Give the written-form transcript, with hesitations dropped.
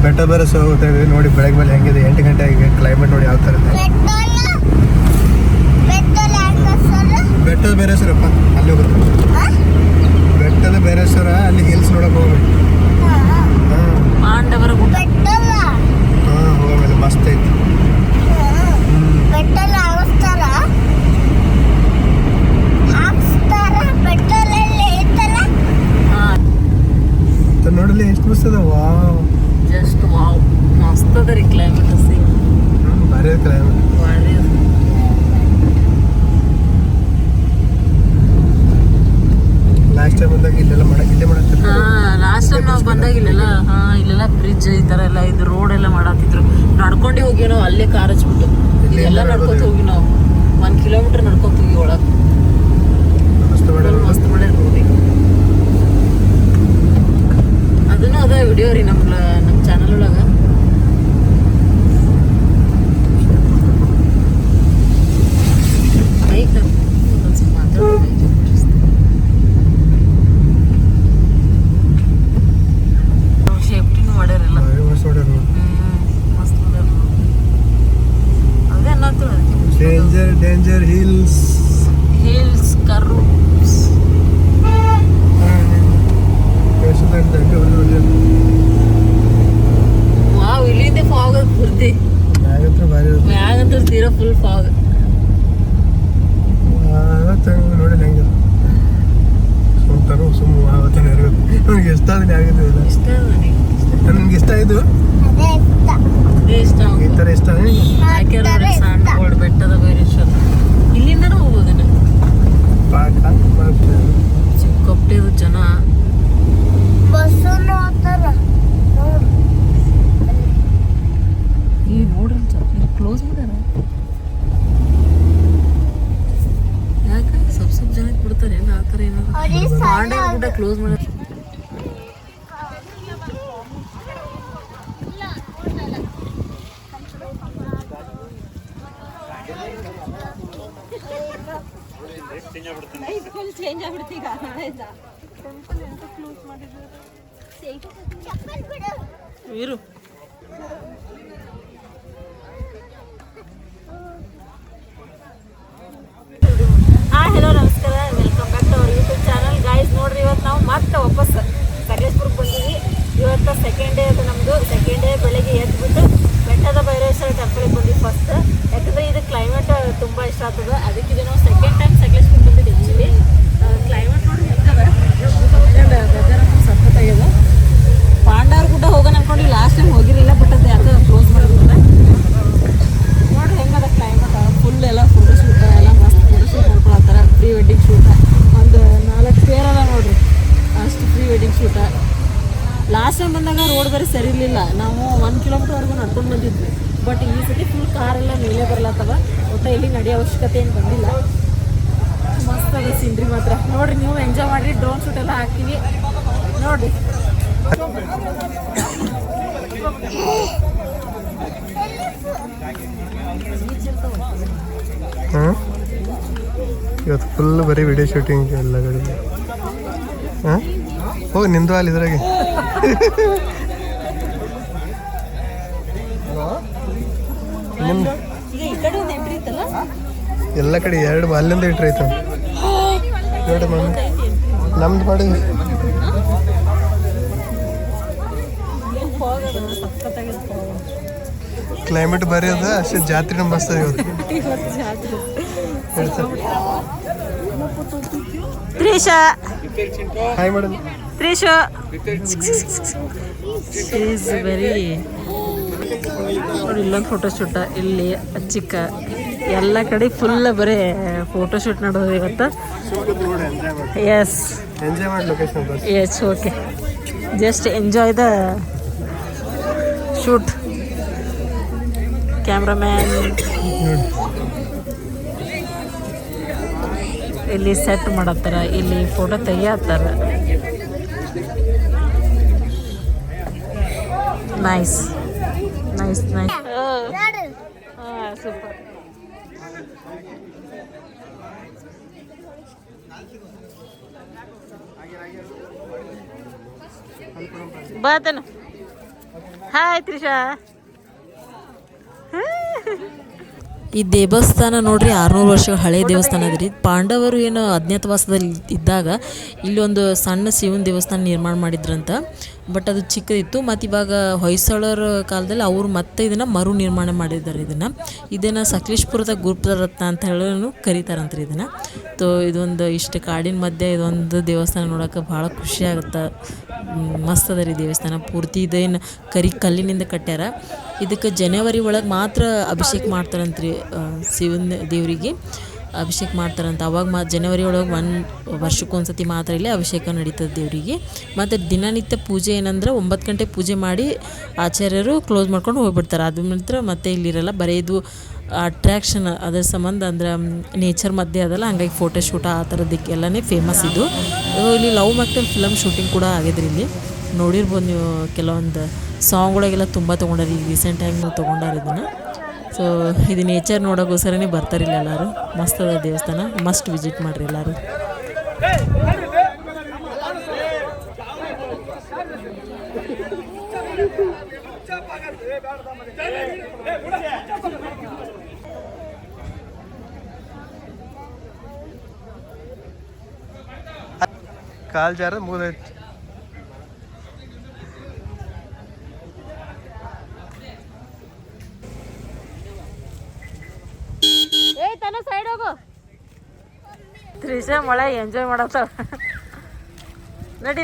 ಬೆಟ್ಟ ಬೇರೆ ಹೋಗ್ತಾ ಇದ್ವಿ ನೋಡಿ. ಬೆಳಗ್ಗೆ ಮೇಲೆ ಹೆಂಗಿದೆ 8 ಗಂಟೆಗೆ ಕ್ಲೈಮೇಟ್ ನೋಡಿ ಯಾವ ಥರ ಇದೆ. ಬೆಟ್ಟದ ಬೇರೇಶ್ವರಪ್ಪ ಅಲ್ಲಿ ಹೋಗುತ್ತೆ. ಬೆಟ್ಟದ ಬೇರೇಶ್ವರ ಅಲ್ಲಿ ಹಿಲ್ಸ್ ನೋಡಕ್ಕೆ ಹೋಗ್ಬೇಕು. ಪಾಂಡವರ ಗುಡ್ಡ. ಹೋಗಮೇಲೆ ಮಸ್ತ್ ಐತಿ. ನೋಡಲಿ ಎಷ್ಟು ಮಸ್ತ್ ಅದ. ವಾವ್, ಜಸ್ಟ್ ವಾವ್, ಮಸ್ತ್ ಅದ ರೀ ಕ್ಲೈಮೇಟ್. ಭಾರಿ ಕ್ಲೈಮೇಟ್. ಭಾರಿ ಲಾಸ್ಟ್ ಟೈಮ್ ಬಂದಾಗ ಇಲ್ಲೆಲ್ಲ ಇಲ್ಲೇ ಮಾಡತ್ತಿದ್ರು. ಲಾಸ್ಟ್ ಟೈಮ್ ನಾವು ಬಂದಾಗ ಇಲ್ಲೆಲ್ಲ ಬ್ರಿಡ್ಜ್ ಈ ಥರ ಎಲ್ಲ ಇದು ರೋಡ್ ಎಲ್ಲ ಮಾಡತ್ತಿದ್ರು. ನಡ್ಕೊಂಡೇ ಹೋಗಿ ನಾವು ಅಲ್ಲೇ ಕಾರ್ ಹಚ್ಬಿಟ್ಟು ಎಲ್ಲ ನಡ್ಕೊತ ಹೋಗಿ ನಾವು 1 ಕಿಲೋಮೀಟರ್ ನಡ್ಕೊತ ಹೋಗಿ ಒಳಗೆ. ಮಸ್ತ್ ಮಾಡ್ಯಾರ ನೋಡಿ. ಅದನ್ನು ಅದ ವಿಡಿಯೋ ರೀ ನಮ್ಮ ಚಾನಲ್ ಒಳಗೆ. ಬೈಕ್ ಮಾತಾಡೋದು ಸೇಫ್ಟಿನೂ ಮಾಡ್ಯಾರಲ್ಲ. ಮಸ್ತ್ ಮಾಡ್ಯಾರ. ಅದೇ ಅನ್ನತ್ತು ಡೇಂಜರ್ ಹಿಲ್ಸ್ ಕರ್ವ್ಸ್. ವಾವ್, ಇಲ್ಲಿಂದ ಫಾಗ್ ಪೂರ್ತಿ ಮ್ಯಾಗಂತ ತೀರಾ ಫುಲ್ ಫಾಗ್. ನೋಡಿ ಹೆಂಗೆ ಸುಮ್ಮನೆ ಇರಬೇಕು. ನನಗೆ ಇಷ್ಟ ಆದ್ರೆ ಆಗೋದಿಲ್ಲ. ನನಗೆ ಇಷ್ಟ ಇದು ಈ ಥರ ಇಷ್ಟ. ಸಾಂಡಗೋಡ್ ಬೆಟ್ಟದ ಬೈರೇಶ್ವರ ಇಲ್ಲಿಂದನೂ ಹೋಗೋದೇನೆ. ಸಿಕ್ಕಾಪಟ್ಟೆ ಜನ. ಈ ನೋಡ್ರಿ ಕ್ಲೋಸ್ ಮಾಡ್ಯಾರ. ಯಾಕೆ ಸ್ವಲ್ಪ ಜನಕ್ಕೆ ಬಿಡ್ತಾರೆ ಆ ಥರ ಏನಾದ್ರು ಪಾಂಡವ ಗುಡ್ಡ ಕ್ಲೋಸ್ ಮಾಡ್ಯಾರ. ವೀರು ಹೆಲೋ ನಮಸ್ಕಾರ, welcome back to our YouTube channel. Guys ನೋಡ್ರಿ, ಇವತ್ತು ನಾವು ಮತ್ತೆ ವಾಪಸ್ ಸಕಲೇಶ್ಪುರಕ್ಕೆ ಬಂದೀವಿ. ಇವತ್ತು ಸೆಕೆಂಡ್ ಡೇ ಅದು ನಮ್ಮದು. ಸೆಕೆಂಡ್ ಡೇ ಬೆಳಗ್ಗೆ ಎದ್ಬಿಟ್ಟು ಬೆಟ್ಟದ ಭೈರವೇಶ್ವರ ಟೆಂಪಲ್ಗೆ ಬಂದ್ವಿ ಫಸ್ಟ್. ಯಾಕಂದರೆ ಇದು ಕ್ಲೈಮೇಟ್ ತುಂಬ ಇಷ್ಟ ಆಗ್ತದೆ. ಅದಕ್ಕೆ ಇದು ನಾವು ಸೆಕೆಂಡ್ ಟೈಮ್ ಸಕಲೇಶ್ಪುರಕ್ಕೆ ಬಂದಿದ್ದು. ಆ್ಯಕ್ಚುಲಿ ಕ್ಲೈಮೇಟ್ ನೋಡ್ರಿ ಹೆಂಗದ, ವೆದರ್ ಸಖತ್ತಾಗ್ಯದ. ಪಾಂಡವರ ಗುಡ್ಡ ಹೋಗೋಣ ಅನ್ಕೊಂಡು ಲಾಸ್ಟ್ ಟೈಮ್ ಹೋಗಿರಲಿಲ್ಲ, ಬಟ್ ಅದು ಯಾಕೆ ಕ್ಲೋಸ್ ಮಾಡಿರ್ತಾರೆ. ನೋಡ್ರಿ ಹೆಂಗದ ಕ್ಲೈಮೇಟ್. ಫುಲ್ ಎಲ್ಲ ಫೋಟೋಶೂಟ್ ಎಲ್ಲ ಮಸ್ತ್ ಫೋಟೋಶೂಟ್ ಮಾಡ್ಕೊಳತ್ತಾರ. ಪ್ರೀ ವೆಡ್ಡಿಂಗ್ ಶೂಟ ಒಂದು 4 ಪೇರ್ ಅದ ನೋಡ್ರಿ, ಅಷ್ಟು pre wedding shoot. Last time ಬಂದಾಗ ರೋಡ್ ಬೇರೆ ಸರಿ ಇರಲಿಲ್ಲ. ನಾವು 1 ಕಿಲೋಮೀಟರ್ವರೆಗೂ ನಡ್ಕೊಂಡು ಬಂದಿದ್ವಿ. ಬಟ್ ಈ ಸತಿ ಫುಲ್ ಕಾರೆಲ್ಲ ಮೇಲೆ ಬರ್ಲತ್ತವ. ಒಟ್ಟು ಇಲ್ಲಿ ನಡೆಯೋ ಅವಶ್ಯಕತೆ ಏನು ಬಂದಿಲ್ಲ. ಮಸ್ತ್ ಅದ ಸೀನ್ರಿ ಮಾತ್ರ. ನೋಡ್ರಿ, ನೀವು ಎಂಜಾಯ್ ಮಾಡಿರಿ. ಡ್ರೋನ್ ಶೂಟ್ ಎಲ್ಲ ಹಾಕ್ತೀವಿ ನೋಡ್ರಿ. ಇವತ್ತು ಫುಲ್ ಬರೀ ವಿಡಿಯೋ ಶೂಟಿಂಗ್ ಎಲ್ಲ ಕಡೆ. ಹೋಗಿ ನಿಂದು ಅಲ್ಲಿ ಇದ್ರಾಗೆ. ಎಲ್ಲ ಕಡೆ 2 ಅಲ್ಲಿಂದ ಎಂಟ್ರಿ ಐತ ನೋಡಿ. ನಮ್ದು ಮಾಡಿ ಕ್ಲೈಮೇಟ್ ಬರೀ ಅದ ಅಷ್ಟೇ. ಜಾತ್ರೆ ಮಸ್ತ್ ಅದ ಇವತ್ತು. Trisha hi madam. Trisha is very. ನೋಡಿ ಇಲ್ಲೊಂದು ಫೋಟೋಶೂಟ, ಇಲ್ಲಿ ಚಿಕ್ಕ ಎಲ್ಲ ಕಡೆ ಫುಲ್ ಬರೀ ಫೋಟೋಶೂಟ್ ಮಾಡೋದು ಇವತ್ತು. ಎಸ್, ಎಂಜಾಯ್ ಮಾಡಿ location. Yes, okay, just enjoy the shoot. Cameraman ಇಲ್ಲಿ ಸೆಟ್ ಮಾಡತ್ತಾರ, ಇಲ್ಲಿ ಫೋಟೋ ತೆಗಿಯತ್ತಾರ. Nice nice nice. ಹಾಂ, ಸೂಪರ್. ಬಾತೇನು ಹಾಯ್ ತ್ರಿಷಾ. ಈ ದೇವಸ್ಥಾನ ನೋಡ್ರಿ 600 ವರ್ಷಗಳ ಹಳೆಯ ದೇವಸ್ಥಾನ ಅದ್ರಿ. ಪಾಂಡವರು ಏನು ಅಜ್ಞಾತವಾಸದಲ್ಲಿ ಇದ್ದಾಗ ಇಲ್ಲೊಂದು ಸಣ್ಣ ಶಿವನ ದೇವಸ್ಥಾನ ನಿರ್ಮಾಣ ಮಾಡಿದ್ರಂತ. ಬಟ್ ಅದು ಚಿಕ್ಕದಿತ್ತು. ಮತ್ತು ಇವಾಗ ಹೊಯ್ಸಳರ ಕಾಲದಲ್ಲಿ ಅವರು ಮತ್ತೆ ಇದನ್ನು ಮರು ನಿರ್ಮಾಣ ಮಾಡಿದ್ದಾರೆ. ಇದನ್ನು ಸಕಲೇಶ್ಪುರದ ಗುರುಪ್ರದ ರತ್ನ ಅಂತ ಹೇಳೋನು ಕರೀತಾರಂತ್ರಿ ಇದನ್ನು. ಇದೊಂದು ಇಷ್ಟು ಕಾಡಿನ ಮಧ್ಯೆ ಇದೊಂದು ದೇವಸ್ಥಾನ ನೋಡೋಕೆ ಭಾಳ ಖುಷಿ ಆಗುತ್ತೆ. ಮಸ್ತ್ ಅದ ರೀ ದೇವಸ್ಥಾನ. ಪೂರ್ತಿ ಇದೇನು ಕಲ್ಲಿನಿಂದ ಕಟ್ಟ್ಯಾರ. ಇದಕ್ಕೆ ಜನವರಿ ಒಳಗೆ ಮಾತ್ರ ಅಭಿಷೇಕ ಮಾಡ್ತಾರಂತ್ರಿ. ಶಿವನ ದೇವರಿಗೆ ಅಭಿಷೇಕ ಮಾಡ್ತಾರಂತ. ಅವಾಗ ಜನವರಿ ಒಳಗೆ ವರ್ಷಕ್ಕೊಂದ್ಸತಿ ಮಾತ್ರ ಇಲ್ಲಿ ಅಭಿಷೇಕ ನಡೀತದೆ ದೇವರಿಗೆ. ಮತ್ತು ದಿನನಿತ್ಯ ಪೂಜೆ ಏನಂದ್ರೆ 9 ಗಂಟೆ ಪೂಜೆ ಮಾಡಿ ಆಚಾರ್ಯರು ಕ್ಲೋಸ್ ಮಾಡ್ಕೊಂಡು ಹೋಗ್ಬಿಡ್ತಾರೆ. ಅದು ಮಾತ್ರ ಮತ್ತೆ ಇಲ್ಲಿರಲ್ಲ. ಬರೀ ಇದು ಅಟ್ರ್ಯಾಕ್ಷನ್ ಅದರ ಸಂಬಂಧ ಅಂದ್ರೆ ನೇಚರ್ ಮಧ್ಯೆ ಅದಲ್ಲ, ಹಂಗಾಗಿ ಫೋಟೋಶೂಟ್ ಆ ಥರದಕ್ಕೆ ಎಲ್ಲನೇ ಫೇಮಸ್ ಇದು. ಇಲ್ಲಿ ಲವ್ ಮ್ಯಾಕ್ಟಲ್ ಫಿಲಮ್ ಶೂಟಿಂಗ್ ಕೂಡ ಆಗಿದ್ರಿ. ಇಲ್ಲಿ ನೋಡಿರ್ಬೋದು ನೀವು. ಕೆಲವೊಂದು ಸಾಂಗ್ಗಳಿಗೆಲ್ಲ ತುಂಬ ತೊಗೊಂಡಾರ. ಈಗ ರೀಸೆಂಟಾಗಿ ತೊಗೊಂಡಾರ ಇದನ್ನು. ಇದು ನೇಚರ್ ನೋಡೋಕ್ಕೋಸ್ಕರನೇ ಬರ್ತಾರಿಲ್ಲ ಎಲ್ಲರೂ. ಮಸ್ತ್ ಅದ ದೇವಸ್ಥಾನ. ಮಸ್ಟ್ ವಿಸಿಟ್ ಮಾಡಿರಿ ಎಲ್ಲರೂ. ಕಾಲ್ ಜಾರ ಮುಗಿದೈತಿ. ತನ ಸೈಡ್ ಹೋಗು. ತ್ರಿಷಾ ಮಳೆ ಎಂಜಾಯ್ ಮಾಡತ್ತ. ನಡಿ